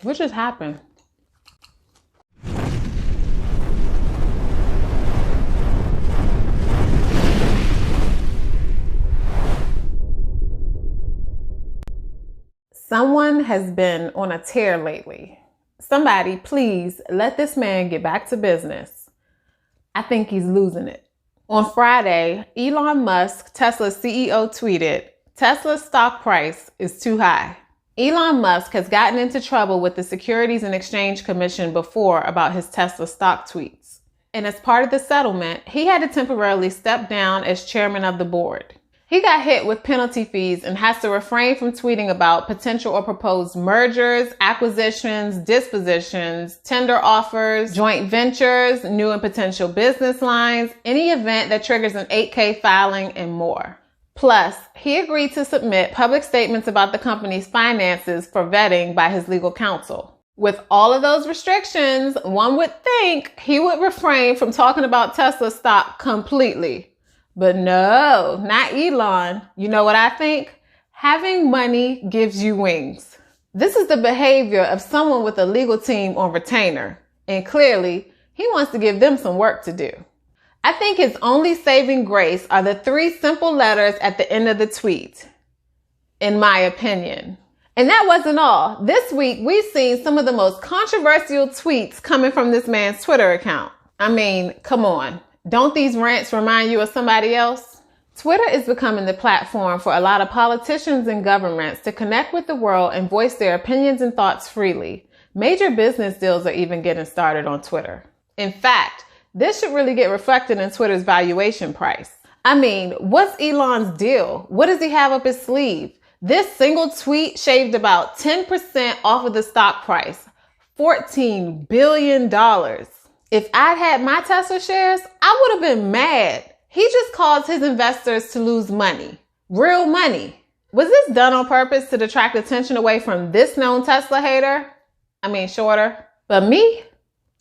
What just happened? Someone has been on a tear lately. Somebody, please let this man get back to business. I think he's losing it. On Friday, Elon Musk, Tesla's CEO, tweeted, "Tesla's stock price is too high." Elon Musk has gotten into trouble with the Securities and Exchange Commission before about his Tesla stock tweets. And as part of the settlement, he had to temporarily step down as chairman of the board. He got hit with penalty fees and has to refrain from tweeting about potential or proposed mergers, acquisitions, dispositions, tender offers, joint ventures, new and potential business lines, any event that triggers an 8K filing, and more. Plus, he agreed to submit public statements about the company's finances for vetting by his legal counsel. With all of those restrictions, one would think he would refrain from talking about Tesla stock completely. But no, not Elon. You know what I think? Having money gives you wings. This is the behavior of someone with a legal team on retainer. And clearly, he wants to give them some work to do. I think his only saving grace are the 3 simple letters at the end of the tweet. In my opinion. And that wasn't all. This week, we've seen some of the most controversial tweets coming from this man's Twitter account. I mean, come on. Don't these rants remind you of somebody else? Twitter is becoming the platform for a lot of politicians and governments to connect with the world and voice their opinions and thoughts freely. Major business deals are even getting started on Twitter. In fact, this should really get reflected in Twitter's valuation price. I mean, what's Elon's deal? What does he have up his sleeve? This single tweet shaved about 10% off of the stock price. $14 billion. If I'd had my Tesla shares, I would have been mad. He just caused his investors to lose money. Real money. Was this done on purpose to detract attention away from this known Tesla hater? I mean, shorter. But me?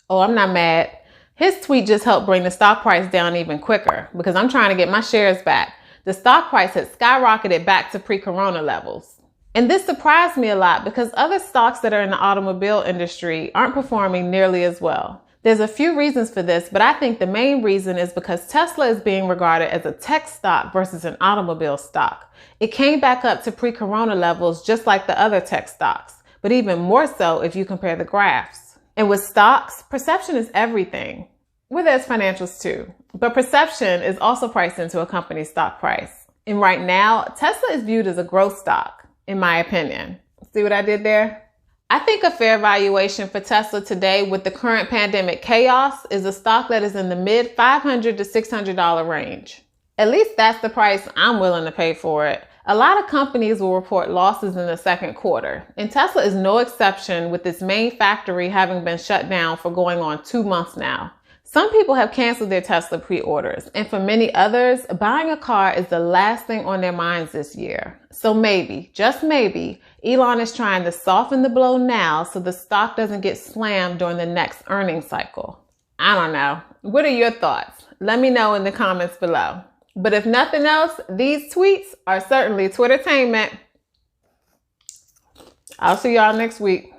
Oh, I'm not mad. His tweet just helped bring the stock price down even quicker because I'm trying to get my shares back. The stock price had skyrocketed back to pre-corona levels. And this surprised me a lot because other stocks that are in the automobile industry aren't performing nearly as well. There's a few reasons for this, but I think the main reason is because Tesla is being regarded as a tech stock versus an automobile stock. It came back up to pre-corona levels just like the other tech stocks, but even more so if you compare the graphs. And with stocks, perception is everything. Well, there's financials too, but perception is also priced into a company's stock price. And right now, Tesla is viewed as a growth stock, in my opinion. See what I did there? I think a fair valuation for Tesla today with the current pandemic chaos is a stock that is in the mid $500 to $600 range. At least that's the price I'm willing to pay for it. A lot of companies will report losses in the second quarter, and Tesla is no exception with its main factory having been shut down for going on 2 months now. Some people have canceled their Tesla pre-orders, and for many others, buying a car is the last thing on their minds this year. So maybe, just maybe, Elon is trying to soften the blow now so the stock doesn't get slammed during the next earnings cycle. I don't know. What are your thoughts? Let me know in the comments below. But if nothing else, these tweets are certainly Twittertainment. I'll see y'all next week.